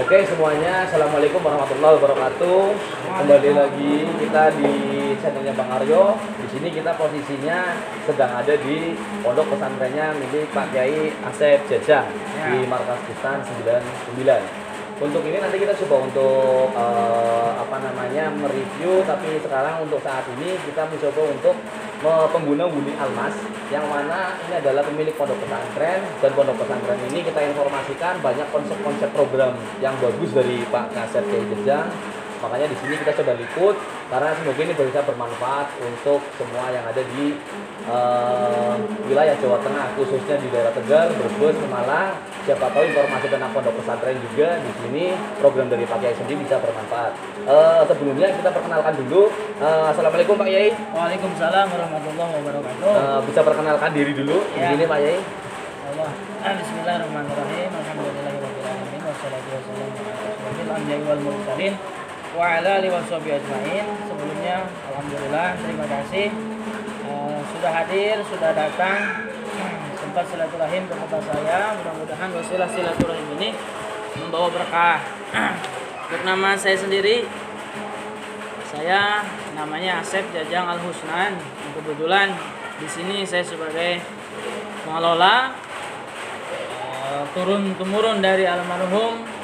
Oke semuanya, assalamualaikum warahmatullahi wabarakatuh. Kembali lagi kita di channelnya Bang Aryo. Di sini kita posisinya sedang ada di pondok pesantrennya milik Pak Kiai Asep Jajang di Markas Bustan 99. Untuk ini nanti kita coba untuk mereview, tapi sekarang untuk saat ini kita mencoba untuk pengguna Wuling Almas, yang mana ini adalah pemilik pondok pesantren, dan pondok pesantren ini kita informasikan banyak konsep-konsep program yang bagus dari Pak Asep Jajang. Makanya di sini kita coba liput karena semoga ini bisa bermanfaat untuk semua yang ada di wilayah Jawa Tengah, khususnya di daerah Tegal, Brebes, Malang. Siapa tahu informasi tentang pondok pesantren juga di sini program dari Pak Kiai sendiri bisa bermanfaat. Sebelumnya kita perkenalkan dulu. Assalamualaikum Pak Kiai. Waalaikumsalam warahmatullahi wabarakatuh. Bisa perkenalkan diri dulu di sini Pak Kiai. Bismillahirrahmanirrahim. Alhamdulillahirabbil alamin wassalatu wassalamu ala asyrofil anbiya'i wal mursalin wa ala alihi washabihi ajmain. Sebelumnya alhamdulillah, terima kasih sudah hadir, sudah datang, sempat silaturahim ke tempat saya. Mudah-mudahan wasilah silaturahim ini membawa berkah. Untuk nama saya sendiri, saya namanya Asep Jajang Al Husnan. Kebetulan di sini saya sebagai pengelola, turun temurun dari almarhum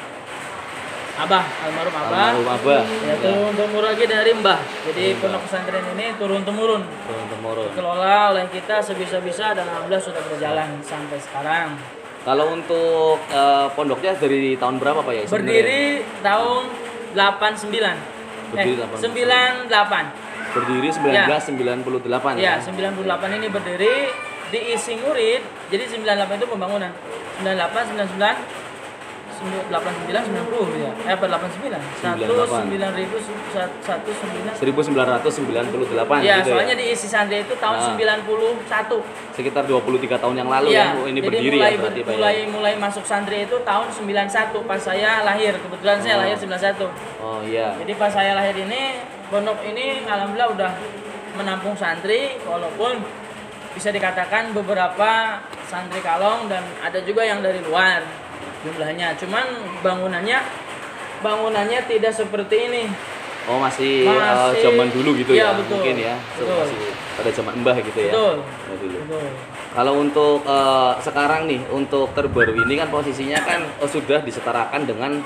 Abah, almarhum Abah. Ya, turun temurun lagi dari Mbah. Jadi pondok pesantren ini turun temurun. Dikelola oleh kita sebisa-bisa dan alhamdulillah sudah berjalan sampai sekarang. Kalau untuk pondoknya dari tahun berapa Pak ya? Berdiri tahun 89. Berdiri 98. Berdiri 1998 ya. 98 ini berdiri, diisi murid. Jadi 98 itu pembangunan. 98, 99, 89, 90 ya. Apa 89? 1998 ya, gitu soalnya ya. diisi santri itu tahun 91. Sekitar 23 tahun yang lalu ya, ini jadi berdiri mulai masuk santri itu tahun 91 pas saya lahir. Kebetulan saya lahir 91. Oh iya. Jadi pas saya lahir ini, pondok ini alhamdulillah udah menampung santri, walaupun bisa dikatakan beberapa santri kalong dan ada juga yang dari luar jumlahnya. Cuman bangunannya tidak seperti ini. Oh masih zaman dulu gitu ya, betul, mungkin ya. Masih pada zaman Mbah gitu ya. Betul. Betul. Kalau untuk sekarang nih, untuk terbaru ini kan posisinya kan sudah disetarakan dengan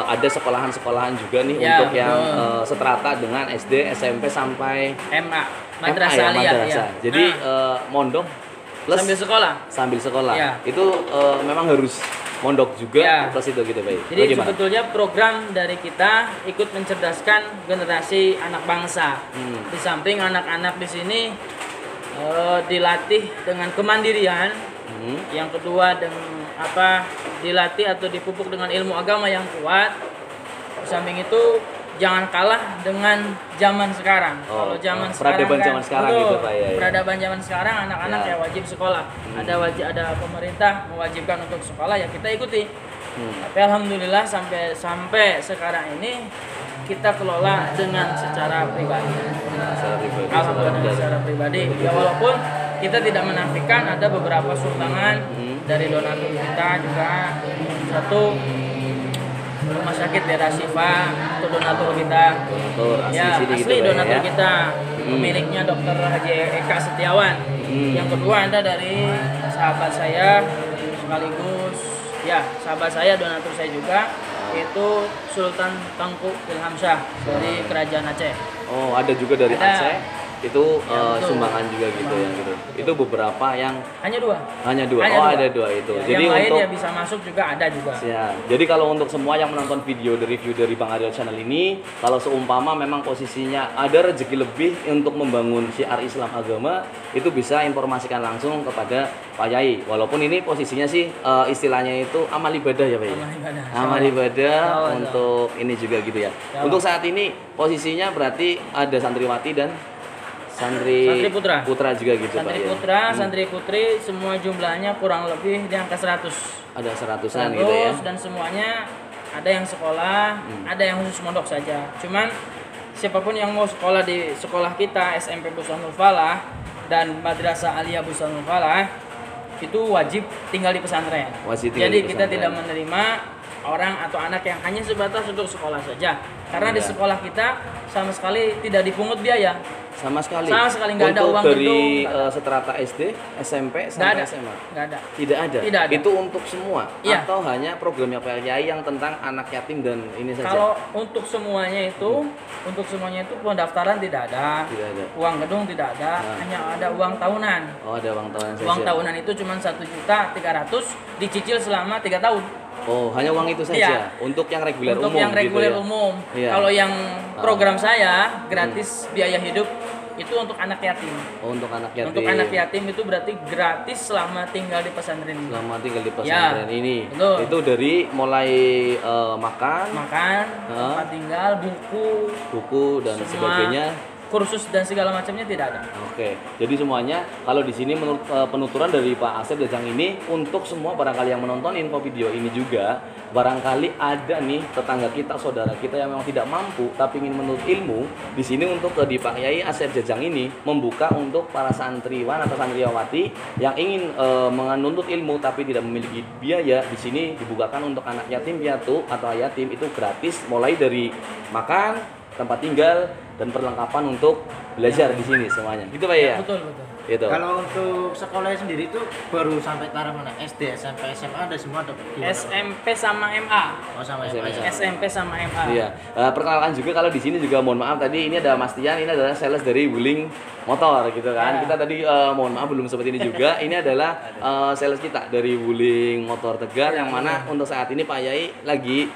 ada sekolahan-sekolahan juga nih ya, untuk yang seterata dengan SD, SMP sampai MA, Madrasah Aliyah. Ya. Jadi mondok plus sambil sekolah. Ya. Itu memang harus mondok juga plus itu gitu Pak. Jadi sebetulnya program dari kita ikut mencerdaskan generasi anak bangsa. Di samping anak-anak di sini dilatih dengan kemandirian, yang kedua dengan dilatih atau dipupuk dengan ilmu agama yang kuat. Di samping itu jangan kalah dengan zaman sekarang. Kalau zaman sekarang gitu Pak ya. Peradaban zaman sekarang anak-anak ya wajib sekolah. Ada pemerintah mewajibkan untuk sekolah, ya kita ikuti. Tapi alhamdulillah sampai sekarang ini kita kelola dengan secara pribadi. Alhamdulillah secara pribadi. Ya walaupun kita tidak menafikan ada beberapa sumbangan dari donatur kita juga. Satu, rumah sakit daerah Sifa itu donatur kita. Asli donatur kita. Pemiliknya Dr. Haji Eka Setiawan. Yang kedua ada dari sahabat saya sekaligus sahabat saya, donatur saya juga, yaitu Sultan Tengku Ilhamsyah dari Kerajaan Aceh. Oh, ada juga dari Aceh. Itu sumbangan juga gitu ya gitu. Itu beberapa yang hanya dua. Ada dua itu. Ya, jadi yang lain ya bisa masuk juga, ada juga. Ya. Jadi kalau untuk semua yang menonton video review dari Bang Aryo channel ini, kalau seumpama memang posisinya ada rezeki lebih untuk membangun syiar Islam agama, itu bisa informasikan langsung kepada Pak Yai. Walaupun ini posisinya sih istilahnya itu amal ibadah ya Pak Yai. Amal ibadah untuk ini juga gitu ya. Untuk saat ini posisinya berarti ada santriwati dan santri putra juga gitu Pak. Santri putri semua jumlahnya kurang lebih di angka 100. Ada 100-an gitu ya. Dan semuanya ada yang sekolah, ada yang khusus mondok saja. Cuman siapapun yang mau sekolah di sekolah kita SMP Bustanul Falah dan Madrasah Aliyah Bustanul Falah itu wajib tinggal di pesantren. Jadi kita tidak menerima orang atau anak yang hanya sebatas untuk sekolah saja. Karena di Iya. sekolah kita sama sekali tidak dipungut biaya. Sama sekali. Sama sekali nggak ada Untuk uang dari gedung, nggak ada. seterata SD, SMP Nggak sampai ada, SMA. nggak ada. Tidak ada. Tidak ada. Itu untuk semua Iya. atau hanya programnya Pak Yai yang tentang anak yatim dan ini saja. Kalau untuk semuanya itu, pendaftaran tidak ada, Tidak ada. uang gedung tidak ada, Nah. hanya ada uang tahunan. Oh, ada uang tahunan saja. Uang tahunan itu cuma 1.300.000 dicicil selama 3 tahun. Oh, hanya uang itu saja. Iya. Untuk yang reguler Untuk umum. yang reguler gitu ya? umum. Iya. Kalau yang program saya gratis biaya hidup itu untuk anak yatim. Oh, untuk anak yatim. Untuk anak yatim itu berarti gratis selama tinggal di pesantren ini. Selama tinggal di pesantren Ya, ini. betul. Itu dari mulai makan, Makan, tempat tinggal, buku dan semua sebagainya. kursus dan segala macamnya tidak ada. Oke, jadi semuanya kalau di sini menurut penuturan dari Pak Asep Jajang ini untuk semua barangkali yang menonton info video ini juga barangkali ada nih tetangga kita, saudara kita yang memang tidak mampu tapi ingin menuntut ilmu di sini untuk di Pak Yai Asep Jajang ini membuka untuk para santriwan atau santriwati yang ingin menuntut ilmu tapi tidak memiliki biaya. Di sini dibukakan untuk anak yatim piatu atau yatim itu gratis mulai dari makan, tempat tinggal dan perlengkapan untuk belajar di sini semuanya. Gitu Pak ya? Betul, betul. Gitu. Kalau untuk sekolah sendiri itu baru sampai taraf mana? SD, SMP, SMA ada semua atau gimana? SMP sama MA. Oh sama SMP. SMA. SMP sama MA. Iya. Perkenalkan juga kalau di sini juga mohon maaf tadi ini ada Mas Tian, ini adalah sales dari Wuling Motor gitu kan. Ya. Kita tadi mohon maaf belum seperti ini juga. Ini adalah sales kita dari Wuling Motor Tegar yang mana untuk saat ini Pak Yai lagi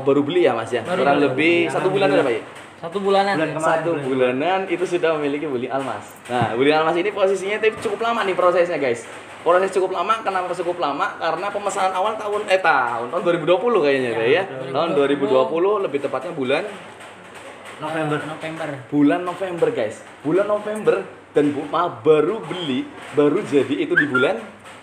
baru beli ya Mas ya. Baru Kurang beli. lebih 1 bulan ada Pak Yai? 1 bulanan. Bulan kemarin. 1 bulanan itu sudah memiliki Wuling Almas. Nah, Wuling Almas ini posisinya tapi cukup lama nih prosesnya guys. Proses cukup lama, kenapa cukup lama? Karena pemesanan awal tahun 2020 kayaknya deh ya. Tahun 2020 lebih tepatnya bulan November. November guys. Bulan November dan baru beli, baru jadi itu di bulan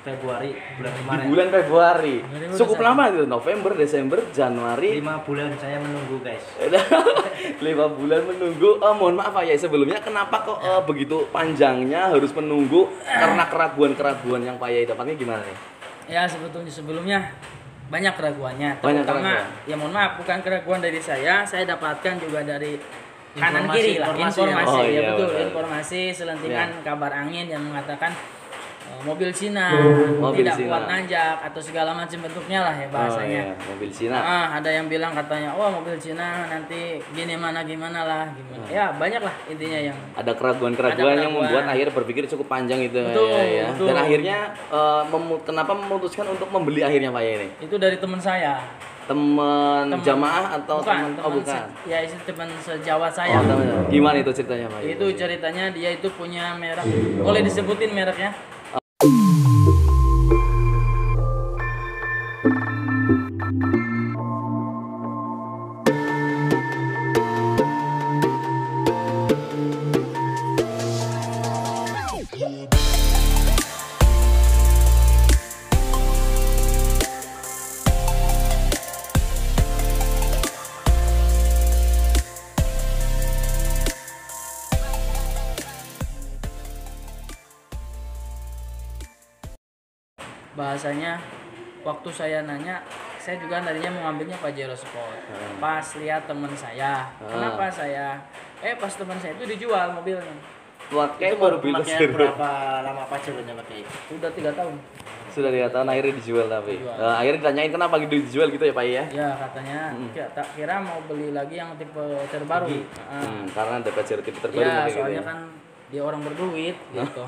Februari bulan di kemarin. bulan Februari. Februari, Cukup Desember. lama itu November, Desember, Januari. 5 bulan saya menunggu guys. 5 bulan menunggu. Mohon maaf Pak ya sebelumnya kenapa kok begitu panjangnya harus menunggu karena keraguan-keraguan yang Pak Yai dapatnya gimana nih? Ya sebelumnya banyak keraguannya. Banyak Terutama keraguan. ya mohon maaf bukan keraguan dari saya dapatkan juga dari kanan Informasi, kiri lah informasi ya. informasi Oh, ya iya, betul betul. informasi selentingan kabar angin yang mengatakan mobil Cina Mobil tidak Cina. kuat nanjak atau segala macam bentuknya lah ya bahasanya. Oh, iya. Mobil Cina. Ada yang bilang katanya, oh mobil Cina nanti gimana lah gimana. Ya banyak lah intinya yang Ada keraguan-keraguan Ada yang keraguan. membuat akhirnya berpikir cukup panjang itu Betul, ya. betul. Dan akhirnya kenapa memutuskan untuk membeli akhirnya Pak Yai ini? itu dari teman saya. Teman jamaah atau bukan, teman ya itu teman sejawat saya. Oh, teman. Gimana itu ceritanya Pak Yai? Itu ceritanya dia itu punya merek, boleh disebutin mereknya? Bahasanya waktu saya nanya, saya juga tadinya mau ngambilnya Pajero Sport. Pas lihat teman saya, kenapa saya? Pas teman saya itu dijual mobilnya. Pakai Itu baru mobil pakai tersebut. berapa lama pacarnya pakai? Udah 3 tahun. Sudah 3 tahun akhirnya dijual tapi. Dijual. Akhirnya ditanyain kenapa gitu dijual gitu ya Pak ya? Ya katanya, tak kira mau beli lagi yang tipe terbaru. Karena ada Pajero tipe terbaru Ya mungkin soalnya gitu ya. kan dia orang berduit gitu.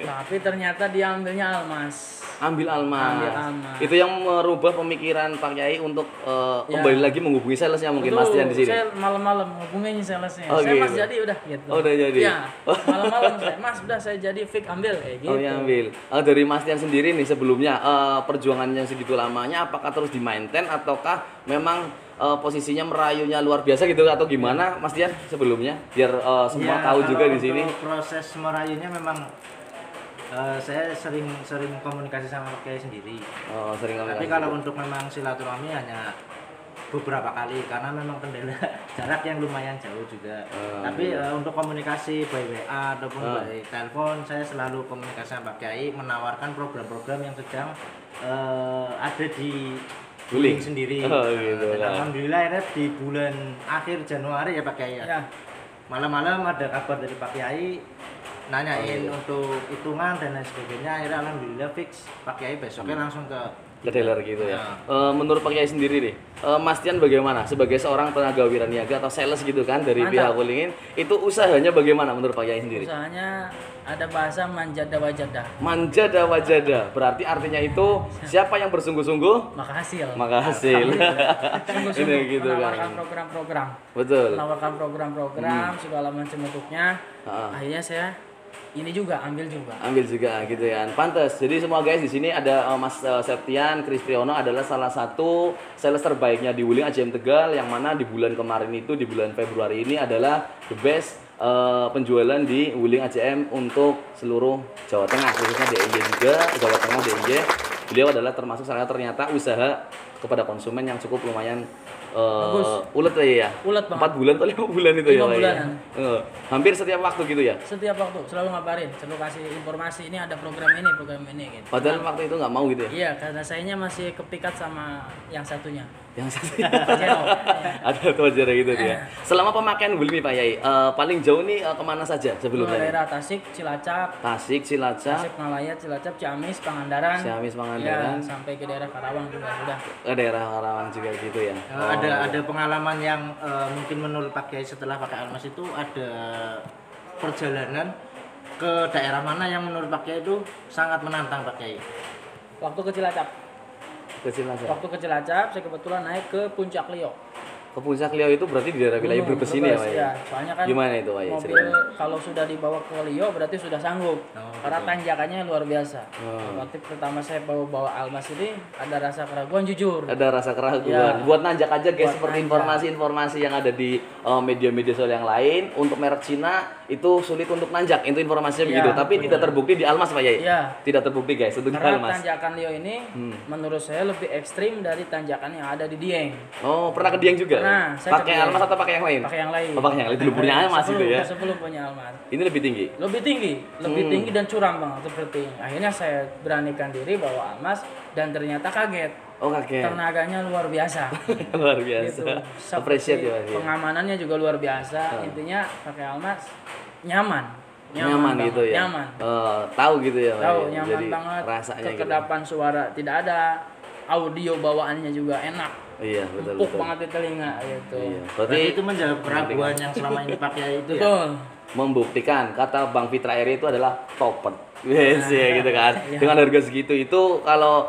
Tapi ternyata dia ambilnya Almas. Ambil Almas. Ambil Almas. Itu yang merubah pemikiran Pak Yai untuk Ya. kembali lagi menghubungi salesnya mungkin Mas Tian di sini. Saya malam-malam hubungin salesnya. Oh, Saya gitu. Mas jadi udah gitu. Oh, udah jadi. Ya, malam-malam saya Mas udah saya jadi fix ambil kayak gitu. Oh, yang ambil. Dari Mas Tian sendiri nih sebelumnya perjuangannya segitu lamanya apakah terus di-maintain ataukah memang posisinya merayunya luar biasa gitu atau gimana Mas Tian sebelumnya biar semua Ya, tahu kalau juga di untuk sini. Proses merayunya memang saya sering komunikasi sama Pak Kiai sendiri. Oh, sering Tapi ngomong. kalau untuk memang silaturahmi hanya beberapa kali karena memang kendala jarak yang lumayan jauh juga. Tapi untuk komunikasi by WA ataupun by telepon saya selalu komunikasi sama Pak Kiai menawarkan program-program yang sedang ada di wuling sendiri. Oh, gitu Dan kan. alhamdulillah akhirnya di bulan akhir Januari ya Pak Kiai ya. Ya. Malam-malam ada kabar dari Pak Kiai nanyain untuk hitungan dan lain sebagainya. Akhirnya alhamdulillah fix Pak Kiai besoknya langsung Ke dealer gitu ya. Ya. Menurut Pak Kiai sendiri nih, Mas Tian bagaimana sebagai seorang tenaga wiraniaga atau sales gitu kan dari Mantap. pihak Wulingin, itu usahanya bagaimana menurut Pak Kiai sendiri? Usahanya ada bahasa manjada wajada, Manjada wajada, berarti artinya itu siapa yang bersungguh-sungguh maka hasil. maka hasil. Sungguh-sungguh Ini gitu menawarkan kan. program-program, Betul. menawarkan program-program segala macam bentuknya. Ha. Akhirnya saya ini juga ambil juga. Ambil juga gitu ya. Pantes. Jadi semua guys di sini ada Mas Septian Kris Priyono adalah salah satu sales terbaiknya di Wuling AJM Tegal, yang mana di bulan kemarin itu, di bulan Februari ini adalah the best penjualan di Wuling AJM untuk seluruh Jawa Tengah, khususnya DIY juga, Jawa Tengah DIY. Beliau adalah termasuk salah ternyata usaha kepada konsumen yang cukup lumayan Bagus. ulet ya. Ulet banget. 4 bulan atau 5 bulan itu ya, 5 Pak, ya? bulanan. Hampir setiap waktu gitu ya. Setiap waktu selalu ngabarin, selalu kasih informasi ini ada program ini gitu. Padahal waktu itu nggak mau gitu ya. Iya, karena sayanya masih kepikat sama yang satunya. Yang satu Jero. ada tuh aja gitu dia. Selama pemakaian Wuling nih Pak Yai, paling jauh nih kemana saja Ke sebelumnya? daerah Tasik, Cilacap, Tasik, Cilacap, Tasikmalaya, Cilacap, Ciamis, Pangandaran. Ciamis, Pangandaran. Ya, sampai ke daerah Karawang juga sudah. ke daerah Karawang juga gitu ya. Ada pengalaman yang mungkin menurut Pak Kiai setelah pakai Almas itu ada perjalanan ke daerah mana yang menurut Pak Kiai itu sangat menantang Pak Kiai? Waktu ke Cilacap. Ke Cilacap. Waktu ke Cilacap, saya kebetulan naik ke Puncak Lio. Ke Puncak Lio itu berarti di daerah wilayah Gunung Brebes ini ya Pak Brebes, Yai? ya. Soalnya kan Gimana itu Pak Yai mobil ceritanya? kalau sudah dibawa ke Lio berarti sudah sanggup. Karena tanjakannya luar biasa. Oh. Waktu pertama saya bawa Almas ini ada rasa keraguan jujur. Ada rasa keraguan. Ya. Buat nanjak aja guys, Buat seperti nanjak. informasi-informasi yang ada di media-media sosial yang lain, untuk merek Cina itu sulit untuk nanjak. Itu informasinya Ya, begitu. Tapi betul. tidak terbukti di Almas Pak Yai. Ya. Tidak terbukti guys, untuk di Karena Almas. tanjakan Lio ini menurut saya lebih ekstrim dari tanjakan yang ada di Dieng. Oh, pernah ke Dieng juga? Pernah, saya ke Pakai Dieng. Almas atau pakai yang lain? Pakai yang lain. Oh, pakai yang lain. Dulu punya Almas itu ya. Sebelum punya Almas. Ini lebih tinggi. Lebih tinggi dan curam banget seperti ini. Akhirnya saya beranikan diri bawa Almas dan ternyata kaget. Oh, kaget. Tenaganya luar biasa. Luar biasa. Gitu. Appreciate ya, Pak. Ya. Pengamanannya juga luar biasa. Intinya pakai Almas nyaman. Nyaman banget. gitu ya. Nyaman. Tahu gitu ya, Pak. Tahu Ya. nyaman Jadi banget. rasanya gitu. Kekedapan suara tidak ada. Audio bawaannya juga enak. Iya, betul Empuk betul. banget di telinga gitu. Iya. Berarti Berarti itu menjawab keraguan yang selama ini Pak Kiai itu ya? Betul. membuktikan kata Bang Fitra Eri itu adalah topet. Yes, ya gitu kan. Iya. Dengan harga segitu itu kalau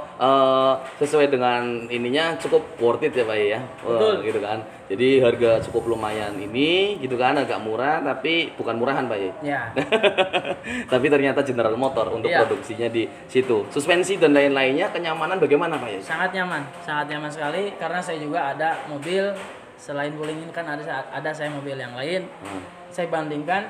sesuai dengan ininya cukup worth it ya Pak ya. Betul. Gitu kan. Jadi harga cukup lumayan ini gitu kan, agak murah tapi bukan murahan Pak ya. Ya. Tapi ternyata General Motor untuk Iya. produksinya di situ. Suspensi dan lain-lainnya, kenyamanan bagaimana Pak ya? Sangat nyaman sekali karena saya juga ada mobil selain Wuling ini kan ada saya mobil yang lain. Saya bandingkan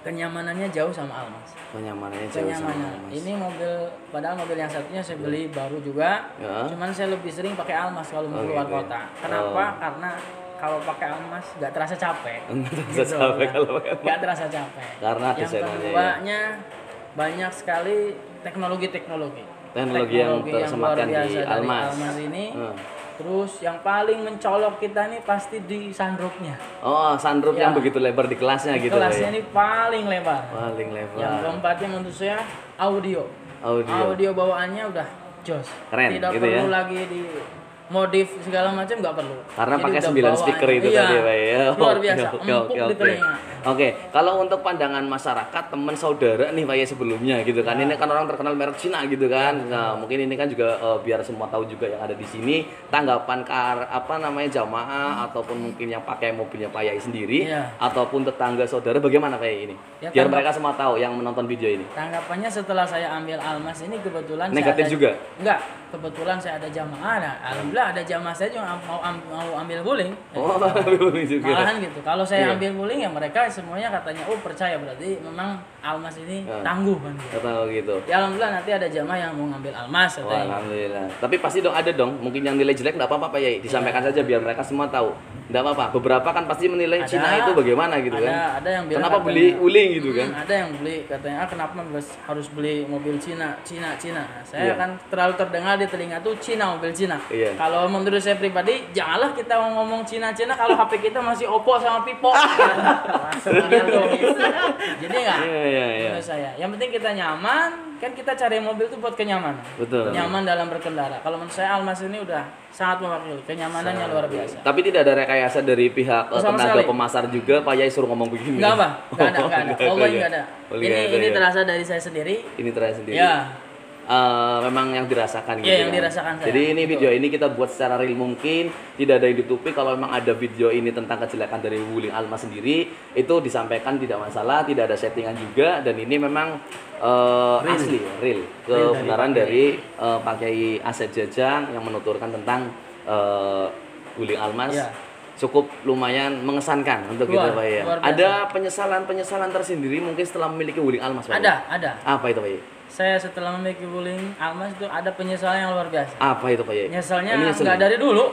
kenyamanannya jauh sama Almas. Kenyamanannya jauh sama Kenyamanan. Mas. Ini mobil padahal mobil yang satunya saya beli baru juga. Ya. Cuman saya lebih sering pakai Almas kalau mau Oh, keluar gitu ya. kota. Kenapa? Karena kalau pakai Almas nggak terasa capek. Nggak terasa capek kalau pakai Almas. Nggak terasa capek. Karena yang desainnya ya. keduanya banyak sekali teknologi-teknologi. Teknologi yang tersematkan luar di biasa dari Almas. Almas ini. Hmm. Terus yang paling mencolok kita nih pasti di sunroofnya. Oh, sunroof Ya. yang begitu lebar di kelasnya gitu Pak Kelasnya ya. ini paling lebar. Paling lebar. Yang keempatnya menurut saya audio. Audio. Bawaannya udah jos. Keren, Tidak gitu perlu ya. lagi di modif segala macam nggak perlu. Karena Jadi pakai udah 9 speaker bawaannya. itu Iya, tadi Pak ya. luar biasa, Oke, empuk di telinga. Oke, kalau untuk pandangan masyarakat, teman saudara nih Pak ya sebelumnya gitu kan. Ini kan orang terkenal merek Cina gitu kan. Nah, mungkin ini kan juga biar semua tahu juga yang ada di sini tanggapan jamaah ataupun mungkin yang pakai mobilnya Pak Yai sendiri Iya. ataupun tetangga saudara bagaimana Pak Yai ini? Ya, Biar tanggap- mereka semua tahu yang menonton video ini. Tanggapannya setelah saya ambil Almas ini kebetulan Negatif saya ada, juga? Enggak, kebetulan saya ada jamaah. Nah, alhamdulillah alhamdulillah ada jamaah saya juga mau ambil guling. Oh, ambil juga. Malahan gitu. Kalau saya Iya. ambil guling ya mereka semuanya katanya oh percaya berarti memang Almas ini tangguh kan. Kata gitu. Ya alhamdulillah nanti ada jamaah yang mau ngambil Almas Oh, katanya. alhamdulillah. Tapi pasti dong ada dong. Mungkin yang nilai jelek enggak apa-apa Pak Yai. Disampaikan saja biar mereka semua tahu. Enggak apa-apa. Beberapa kan pasti menilai Ada. Cina itu bagaimana gitu kan. Ada yang bilang Kenapa katanya, beli uling gitu kan. Ada yang beli katanya kenapa harus beli mobil Cina. Saya Iya. kan terlalu terdengar di telinga tuh Cina, mobil Cina. Iya. Kalau menurut saya pribadi janganlah kita ngomong Cina kalau HP kita masih Oppo sama Vivo. Jadi enggak. Iya. Menurut saya. Yang penting kita nyaman, kan kita cari mobil tuh buat kenyamanan. Betul. Nyaman dalam berkendara. Kalau menurut saya Almas ini udah sangat mewakili kenyamanannya luar biasa. Tapi tidak ada rekayasa dari pihak Sama tenaga sekali. pemasar juga Pak Yai suruh ngomong begini. Enggak apa? Enggak ada. Allah ya? enggak ada. Oh, nggak ada, Ini ya. terasa dari saya sendiri. Ini terasa sendiri. Ya. Memang yang dirasakan Iya, gitu yang kan. dirasakan saya. Jadi ini Betul. video ini kita buat secara real mungkin, tidak ada yang ditutupi. Kalau memang ada video ini tentang kejelekan dari Wuling Almas sendiri, itu disampaikan tidak masalah, tidak ada settingan juga, dan ini memang asli, real kebenaran dari Pak Kiai Asep Jajang yang menuturkan tentang Wuling Almas. Iya. Cukup lumayan mengesankan untuk Luar- kita Pak ya. luar biasa. Ada penyesalan tersendiri mungkin setelah memiliki Wuling Almas Pak. Ya? Ada. Apa itu Pak ya? Saya setelah memiliki Wuling Almas itu ada penyesalan yang luar biasa. Apa itu Pak ya? Nyesalnya Ini nyesel nggak nih? dari dulu.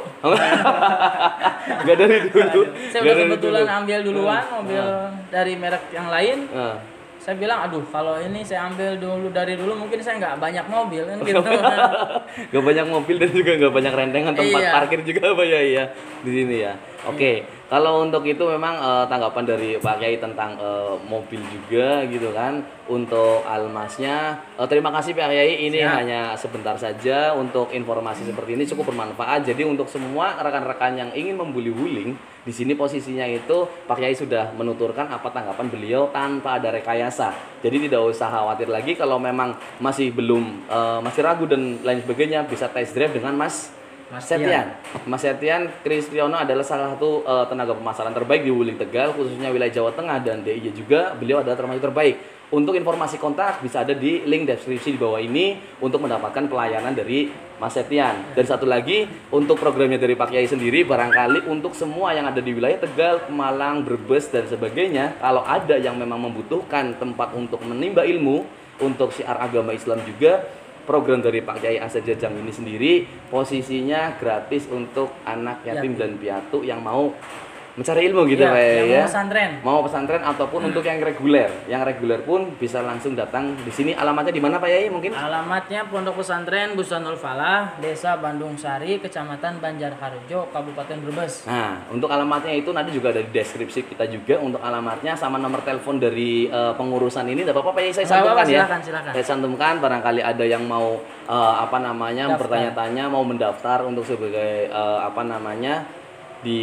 Nggak dari dulu. Saya Nggak udah dari kebetulan dulu. ambil duluan mobil dari merek yang lain. Ah. Saya bilang, aduh kalau ini saya ambil dari dulu mungkin saya nggak banyak mobil kan gitu. Gak banyak mobil dan juga gak banyak rentengan tempat Iya. parkir juga Pak ya iya di sini ya. Oke, kalau untuk itu memang tanggapan dari Pak Kiai tentang mobil juga gitu kan untuk Almasnya. Terima kasih Pak Kiai, ini Siap. hanya sebentar saja untuk informasi seperti ini cukup bermanfaat. Jadi untuk semua rekan-rekan yang ingin membeli wuling di sini posisinya itu Pak Kiai sudah menuturkan apa tanggapan beliau tanpa ada rekayasa. Jadi tidak usah khawatir lagi kalau memang masih belum masih ragu dan lain sebagainya bisa test drive dengan Mas Setian. Mas Setian Kristiano adalah salah satu tenaga pemasaran terbaik di Wuling Tegal khususnya wilayah Jawa Tengah dan DIY juga beliau adalah termasuk terbaik. Untuk informasi kontak bisa ada di link deskripsi di bawah ini untuk mendapatkan pelayanan dari Mas Setian. Dan satu lagi untuk programnya dari Pak Kiai sendiri barangkali untuk semua yang ada di wilayah Tegal, Malang, Brebes dan sebagainya kalau ada yang memang membutuhkan tempat untuk menimba ilmu untuk syiar agama Islam juga program dari Pak Kiai Asep Jajang ini sendiri posisinya gratis untuk anak yatim dan piatu yang mau mencari ilmu gitu Iya, Pak yang ya. mau pesantren. Mau pesantren ataupun untuk yang reguler. Yang reguler pun bisa langsung datang di sini. Alamatnya di mana Pak Yai mungkin? Alamatnya Pondok Pesantren Bustanul Falah, Desa Bandung Sari, Kecamatan Banjarharjo, Kabupaten Brebes. Nah, untuk alamatnya itu nanti juga ada di deskripsi kita juga untuk alamatnya sama nomor telepon dari pengurusan ini. Tidak apa-apa Pak Yai saya Nggak santumkan apa-apa, ya. silakan. Saya santumkan barangkali ada yang mau Daftar. bertanya-tanya mau mendaftar untuk sebagai di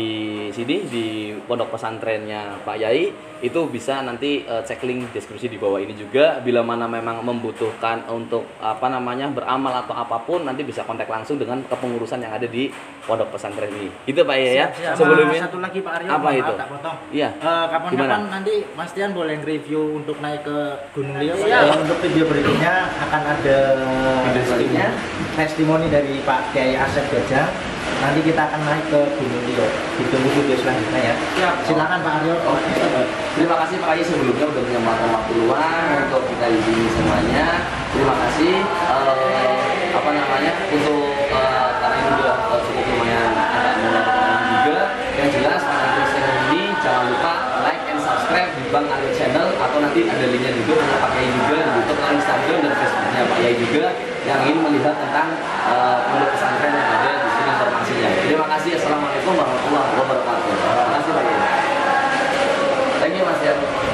sini di pondok pesantrennya Pak Yai itu bisa nanti cek link deskripsi di bawah ini juga bila mana memang membutuhkan untuk beramal atau apapun nanti bisa kontak langsung dengan kepengurusan yang ada di pondok pesantren ini gitu Pak Yai ya. Siap. Sebelumnya satu lagi Pak Aryo, apa maaf, itu? tak potong. Iya. Kapan-kapan Gimana? nanti Mas Tian boleh review untuk naik ke Gunung Liau. Siap. Untuk video berikutnya akan ada Video selanjutnya? testimoni dari Pak Kiai Asep Jajang. Nanti kita akan naik ke Gunung Liau. Ditunggu video selanjutnya ya. Siap. Silakan Pak Aryo. Terima kasih Pak Yai sebelumnya sudah menyempatkan waktu luang untuk kita di sini semuanya. Terima kasih untuk karena ini sudah cukup lumayan agak menonton juga. Yang jelas anak channel ini jangan lupa like and subscribe di Bang Aryo Channel atau nanti ada linknya juga punya Pak Yai juga di YouTube, Instagram dan Facebooknya Pak Yai juga yang ingin melihat tentang pondok pesantren yang ada di sini informasinya. Terima kasih. Assalamualaikum warahmatullahi wabarakatuh. Terima kasih Pak Yai. Thank you Mas ya.